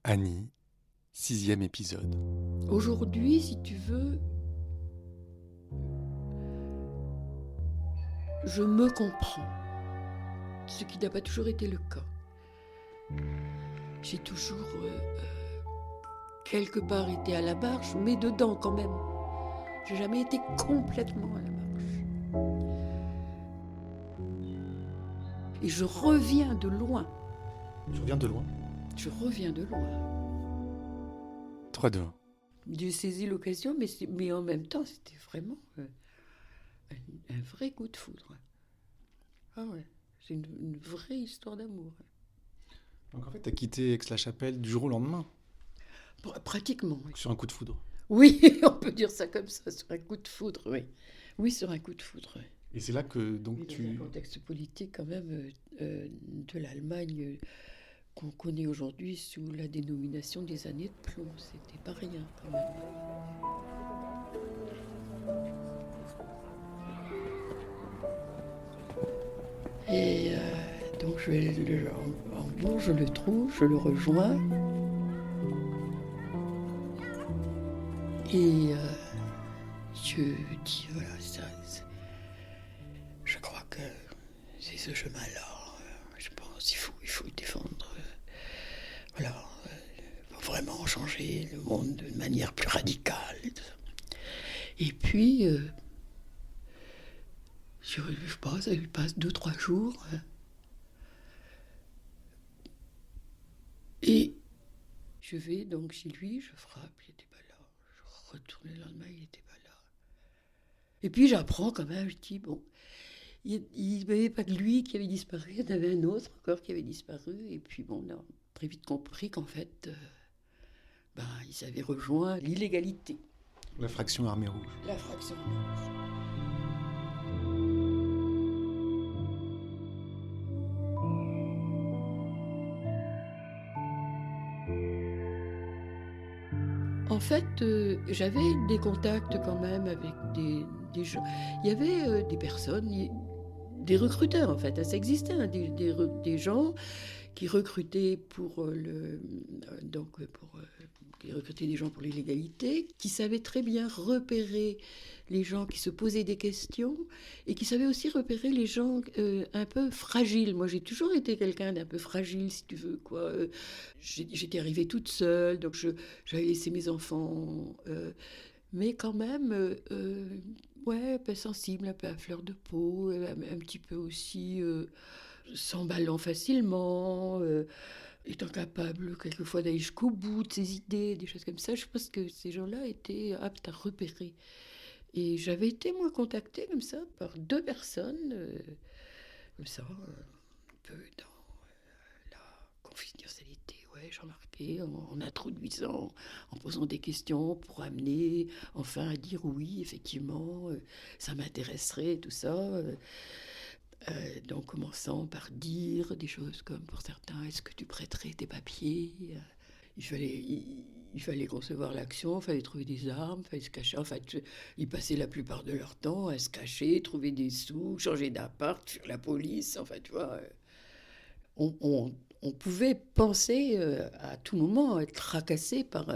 Annie, 6e épisode. Aujourd'hui, si tu veux, je me comprends, ce qui n'a pas toujours été le cas. J'ai toujours quelque part été à la marge, mais dedans quand même. J'ai jamais été complètement à la marge. Et je reviens de loin. Je reviens de loin. Je reviens de loin. 3, 2, 1. J'ai saisi l'occasion, mais en même temps, c'était vraiment un vrai coup de foudre. Ah ouais, c'est une vraie histoire d'amour. Donc en fait, t'as quitté Aix-la-Chapelle du jour au lendemain, Pratiquement, oui. sur un coup de foudre. Oui, on peut dire ça comme ça, sur un coup de foudre, oui. Oui, sur un coup de foudre, oui. Et c'est là que donc Mais dans un tu... contexte politique quand même de l'Allemagne qu'on connaît aujourd'hui sous la dénomination des années de plomb. C'était pas rien quand même. Et donc en bon, je le trouve, je le rejoins. Et je dis, voilà, je crois que c'est ce chemin-là. Je pense qu'il faut défendre. Voilà, faut vraiment changer le monde de manière plus radicale. Et tout ça. Et puis, je sais pas, ça lui passe 2-3 jours. Et je vais donc chez lui, je frappe, il n'était pas là. Je retourne le lendemain, il n'était pas là. Et puis j'apprends quand même, je dis, bon, il n'y avait pas que lui qui avait disparu, il y en avait un autre encore qui avait disparu. Et puis bon, on a très vite compris qu'en fait, ils avaient rejoint l'illégalité. La fraction armée rouge. La fraction rouge. En fait, j'avais des contacts quand même avec des gens. Il y avait des personnes, des recruteurs en fait, ça existait, hein, des gens qui recrutaient qui recrutaient des gens pour l'illégalité, qui savaient très bien repérer les gens qui se posaient des questions et qui savaient aussi repérer les gens un peu fragiles. Moi, j'ai toujours été quelqu'un d'un peu fragile, si tu veux, quoi. J'étais arrivée toute seule, donc j'avais laissé mes enfants, mais quand même, ouais, un peu sensible, un peu à fleur de peau, un petit peu aussi s'emballant facilement, étant capable quelquefois d'aller jusqu'au bout de ses idées, des choses comme ça. Je pense que ces gens-là étaient aptes à repérer. Et j'avais été, moi, contactée comme ça par 2 personnes, comme ça, un peu dans la confidentialité, ouais, j'ai remarqué, en introduisant, en posant des questions pour amener enfin à dire oui, effectivement, ça m'intéresserait, tout ça. Donc commençant par dire des choses comme pour certains, est-ce que tu prêterais tes papiers? Il fallait concevoir l'action, il fallait trouver des armes, il fallait se cacher. En fait, ils passaient la plupart de leur temps à se cacher, trouver des sous, changer d'appart, fuir la police. Enfin, tu vois, on pouvait penser à tout moment être tracassé par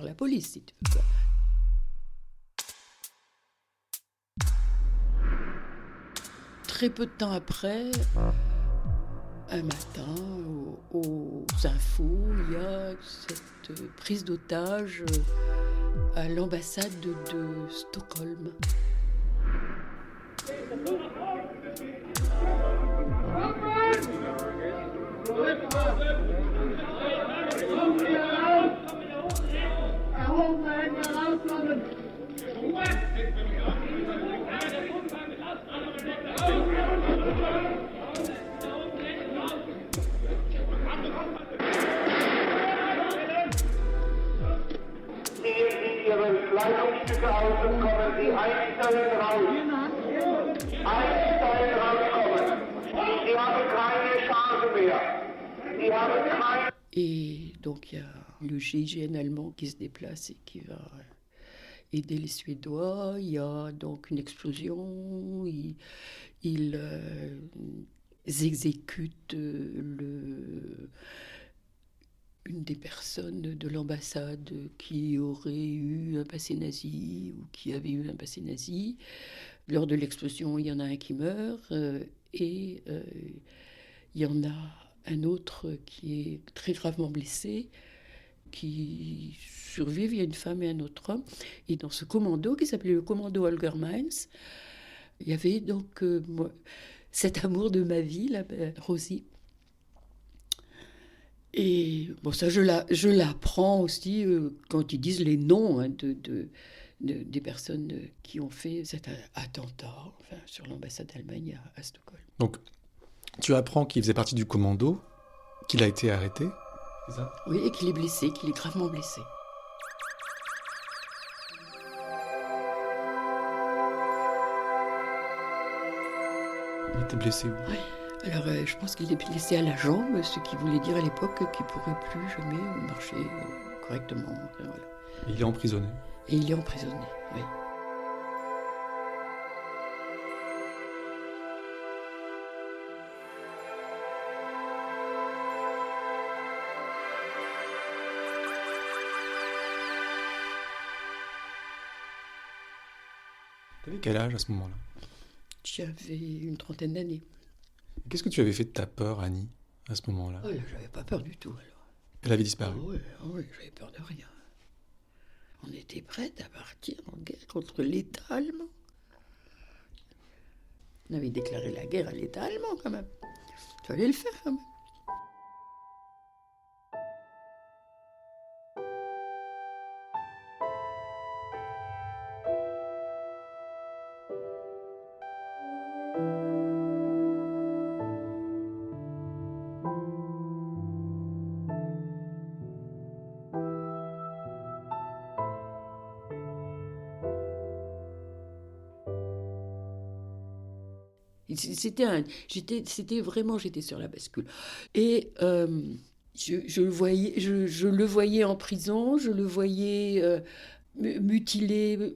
la police, si tu veux, quoi. Très peu de temps après, un matin, aux infos, il y a cette prise d'otage à l'ambassade de Stockholm. Kleidungsstücke aus und kommen Sie einsteigen raus. Einsteigen rauskommen. Sie haben keine Chance mehr. Sie haben keine... Et donc il y a le GIGN allemand qui se déplace et qui va aider les Suédois. Il y a donc une explosion. Ils exécutent une des personnes de l'ambassade qui aurait eu un passé nazi ou qui avait eu un passé nazi. Lors de l'explosion, il y en a un qui meurt et il y en a un autre qui est très gravement blessé, qui survivent. Il y a une femme et un autre homme. Et dans ce commando, qui s'appelait le commando Holger Mainz, il y avait donc moi, cet amour de ma vie, là, Rosie. Et bon, ça, je l'apprends aussi quand ils disent les noms hein, des personnes qui ont fait cet attentat enfin, sur l'ambassade d'Allemagne à Stockholm. Donc, tu apprends qu'il faisait partie du commando, qu'il a été arrêté, c'est ça? Oui, et qu'il est blessé, qu'il est gravement blessé. Il était blessé où? Oui. Alors, je pense qu'il est blessé à la jambe, ce qui voulait dire à l'époque qu'il ne pourrait plus jamais marcher correctement. Voilà. Et il est emprisonné. Et il est emprisonné, oui. T'avais quel âge à ce moment-là? J'avais une trentaine d'années. Qu'est-ce que tu avais fait de ta peur, Annie, à ce moment-là? Oh là, j'avais pas peur du tout alors. Elle avait disparu. Ah oui, j'avais peur de rien. On était prêts à partir en guerre contre l'État allemand. On avait déclaré la guerre à l'État allemand quand même. Il fallait le faire quand même. J'étais sur la bascule. Et je le voyais en prison, je le voyais mutilé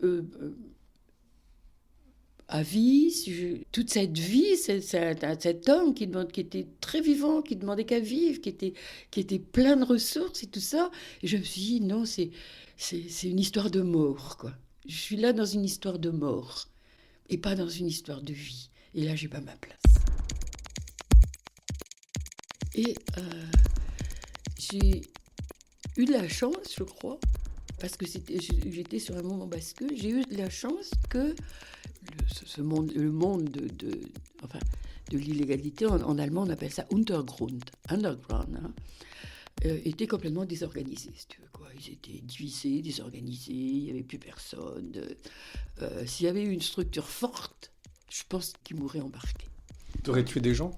à vie. Toute cette vie, cet homme qui était très vivant, qui demandait qu'à vivre, qui était plein de ressources et tout ça. Et je me suis dit, non, c'est une histoire de mort, quoi. Je suis là dans une histoire de mort et pas dans une histoire de vie. Et là, j'ai pas ma place. Et j'ai eu de la chance, je crois, parce que j'étais sur un moment bascule, j'ai eu de la chance que le monde de l'illégalité, en allemand on appelle ça underground, hein, était complètement désorganisé, si tu veux, quoi. Ils étaient divisés, désorganisés, il n'y avait plus personne. S'il y avait eu une structure forte, je pense qu'ils m'auraient embarqué. T'aurais tué des gens?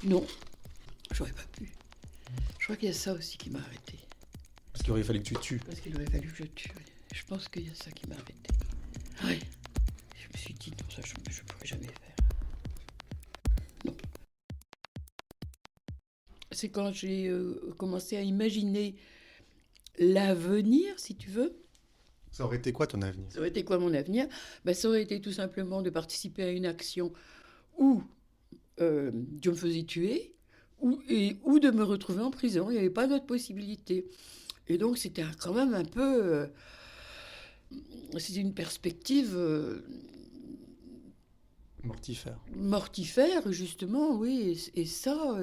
Non, j'aurais pas pu. Je crois qu'il y a ça aussi qui m'a arrêté. Parce qu'il aurait fallu que tu tues. Parce qu'il aurait fallu que je tue. Je pense qu'il y a ça qui m'a arrêté. Oui. Je me suis dit, non, ça, je ne pourrais jamais faire. Non. C'est quand j'ai commencé à imaginer l'avenir, si tu veux. Ça aurait été quoi ton avenir? Ça aurait été quoi mon avenir? Ça aurait été tout simplement de participer à une action où je me faisais tuer ou de me retrouver en prison. Il n'y avait pas d'autre possibilité. Et donc c'était quand même un peu... c'était une perspective... Mortifère, justement, oui. Et ça,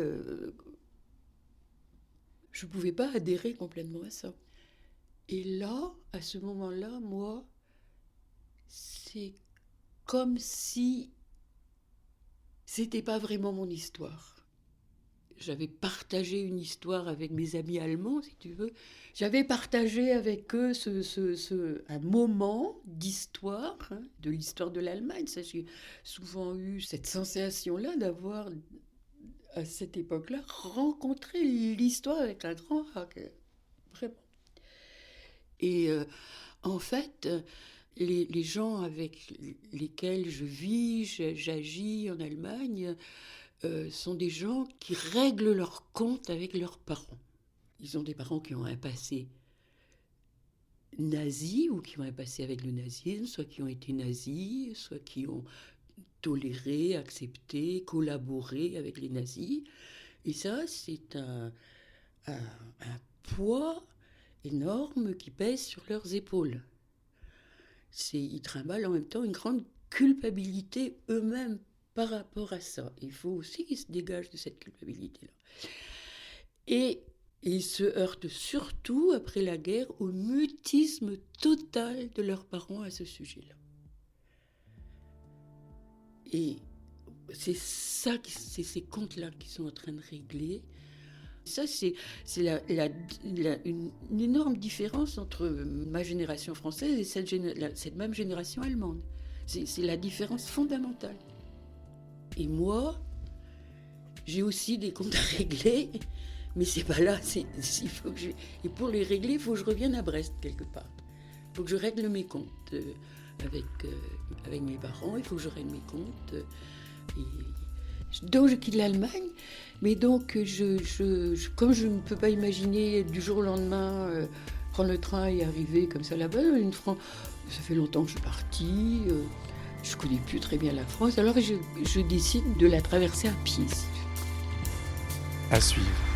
je ne pouvais pas adhérer complètement à ça. Et là, à ce moment-là, moi, c'est comme si c'était pas vraiment mon histoire. J'avais partagé une histoire avec mes amis allemands, si tu veux. J'avais partagé avec eux un moment d'histoire, hein, de l'histoire de l'Allemagne. Ça, j'ai souvent eu cette sensation-là d'avoir, à cette époque-là, rencontré l'histoire avec un grand A, vraiment. Et en fait, les gens avec lesquels je vis, j'agis en Allemagne, sont des gens qui règlent leurs comptes avec leurs parents. Ils ont des parents qui ont un passé nazi ou qui ont un passé avec le nazisme, soit qui ont été nazis, soit qui ont toléré, accepté, collaboré avec les nazis. Et ça, c'est un poids énorme qui pèse sur leurs épaules. Ils trimballent en même temps une grande culpabilité eux-mêmes par rapport à ça. Il faut aussi qu'ils se dégagent de cette culpabilité-là. Et ils se heurtent surtout, après la guerre, au mutisme total de leurs parents à ce sujet-là. Et c'est ça, c'est ces comptes-là qu'ils sont en train de régler. Ça, c'est une énorme différence entre ma génération française et cette même génération allemande. C'est la différence fondamentale. Et moi, j'ai aussi des comptes à régler, mais c'est pas là. Et pour les régler, il faut que je revienne à Brest quelque part. Il faut que je règle mes comptes avec mes parents. Il faut que je règle mes comptes. Donc je quitte l'Allemagne, mais donc comme je ne peux pas imaginer du jour au lendemain prendre le train et arriver comme ça là-bas, ça fait longtemps que je suis partie, je ne connais plus très bien la France, alors je décide de la traverser à pied. À suivre.